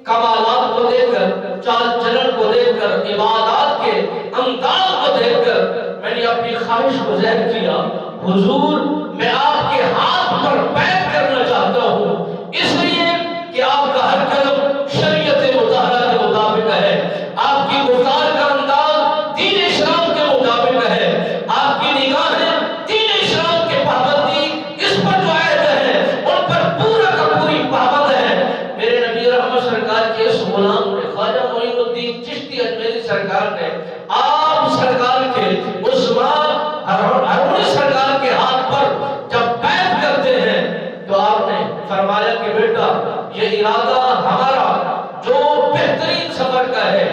کمالات کو دیکھ کر، چال چلن کو دیکھ کر، عبادات کے انداز کو دیکھ کر میں نے اپنی خواہش کو ظاہر کیا، حضور میں آپ کے ہاتھ پر بیعت کرنا چاہتا ہوں، اس لیے کہ آپ کا ہر قدم شریعت مطہرہ کے مطابق ہے، آپ کی گفتار کا انداز دین اسلام کے مطابق ہے، آپ کی نگاہیں دین اسلام کے پابندی اس پر جو عہد ہے ان پر پورا کا پوری پابند ہے۔ میرے نبی رحمت سرکار کے اس غلام نے، خواجہ معین الدین چشتی اجمیری سرکار نے آپ سرکار کے عثمان ہارونی سرکار کے ہاتھ پر جب بیعت کرتے ہیں تو آپ نے فرمایا کہ بیٹا یہ ارادہ ہمارا جو بہترین سفر کا ہے،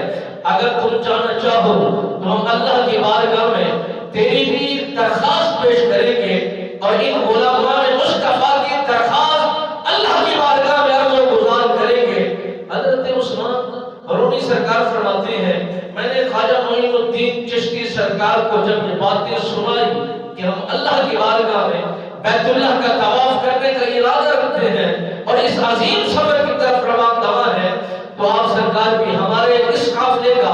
اگر تم جانا چاہو تو ہم اللہ کی بارگاہ میں تیری بھی درخواست پیش کریں گے اور ان علماء مصطفیٰ کی درخواست اللہ کی بارگاہ میں عرض و گزار کریں گے۔ حضرت عثمان ہارونی سرکار فرماتے ہیں میں نے خواجہ معین الدین چشتی سرکار کو جب یہ باتیں سنائی کہ ہم اللہ کی بارگاہ میں بیت اللہ کا طواف کرنے کا ارادہ رکھتے ہیں اور اس عظیم سفر کی طرف روان دوا ہے، تو آپ سرکار بھی ہمارے اس قافلے کا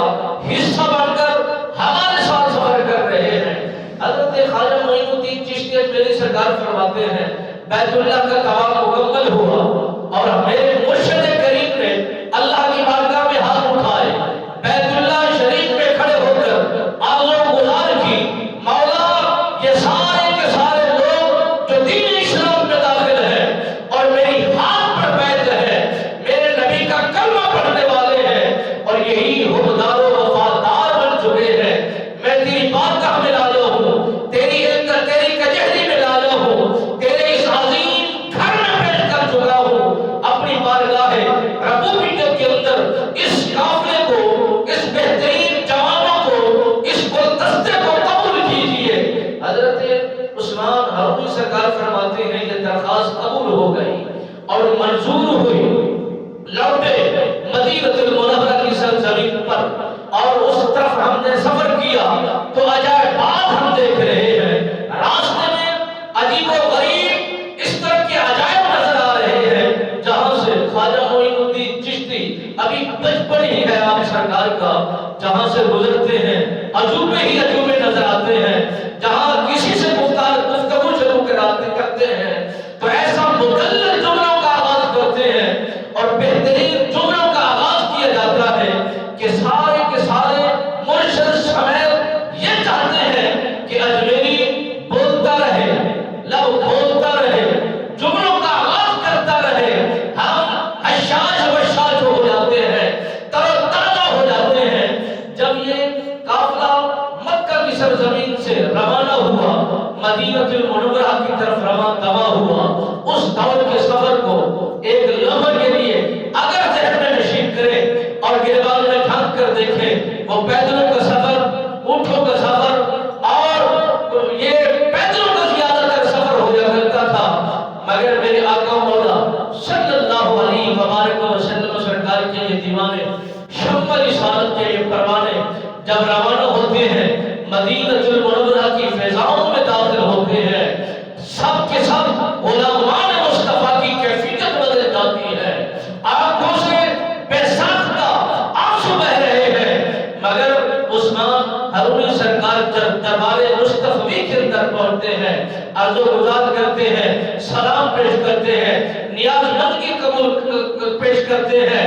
حصہ بن کر ہمارے ساتھ سفر کر رہے ہیں۔ حضرت خواجہ معین الدین چشتی اجمیری سرکار فرماتے ہیں بیت اللہ کا طواف مکمل ہوا اور میرے مرشد کریم نے اللہ کی بارگاہ میں ہاتھ اٹھائے، بیت اللہ شریف میں کھڑے ہو کر عرض و گزار کی، مولا یہ سارے کے سارے لوگ جو دین اسلام میں داخل ہیں اور میری ہاتھ پر بیعت ہے، میرے نبی کا کلمہ پڑھنے والے ہیں اور یہی حکمدار و وفادار بن چکے ہیں، میں تیری بارگاہ میں لایا ہوں، تیری کچہری میں لایا ہوں، تیرے اس عظیم گھر میں پیش کر چکا ہوں، اپنی بارگاہ ربوبیت کے اندر اس قافلے کو، اس بہترین جوانوں کو، اس گلدستے کو قبول کیجئے۔ حضرت عثمان ہارونی سرکار فرماتے ہیں یہ درخواست قبول ہو گئی اور منظور ہوئی، لوٹے مدینہ المنورہ کی سرزمین پر اور اس طرف ہم نے سفر کیا تو عجائبات ہم دیکھ رہے ہیں، راستے میں عجیب و غریب اس طرح کے عجائب نظر آ رہے ہیں جہاں سے خواجہ معین الدین چشتی ابھی بچپن ہی ہے آپ سرکار کا، جہاں سے گزرتے ہیں عجوبے ہی عجوبے نظر آتے ہیں، جہاں کسی سے گفتگو شروع کرتے ہیں تو ایسا مدلل جملوں کا آغاز کرتے ہیں اور بہترین جملوں کا آغاز کیا جاتا ہے کہ سارے کے سارے مرشد سمیت یہ چاہتے ہیں کہ اجمیری بولتا رہے، لب بولتا رہے، جملوں کا آغاز کرتا رہے، ہم حشاش وشاش ہو جاتے ہیں، تر و تازہ ہو جاتے ہیں۔ جب یہ قافلہ مکہ کی سرزمین سے روانہ ہوا، مدینہ المنورہ کی طرف روان دوا ہوا، اس دور کے سفر کو ایک لمحے کے لیے اگر ذہن میں نشین کرے اور گریبان میں جھانک کر دیکھے، وہ پیدلوں کا سفر، اونٹوں کا سفر اور یہ پیدلوں کا زیادہ تر سفر ہو جا کرتا تھا، مگر میرے آقا مولا صلی اللہ علیہ وآلہ وسلم سرکار کے یہ دیوانے، شمع رسالت کے یہ پروانے جب روانہ ہوتے ہیں، مدینہ المنورہ کی فضاؤں میں داخل ہوتے ہیں، سب کے سب علماء مصطفیٰ کی کیفیت بدل جاتی ہے، آنکھوں سے بے ساختہ آنسو بہ رہے ہیں، مگر عثمان ہارونی سرکار جب دربار مصطفی کے اندر پہنچتے ہیں، عرض و گزار کرتے ہیں، سلام پیش کرتے ہیں، نیاز مند کی قبول پیش کرتے ہیں۔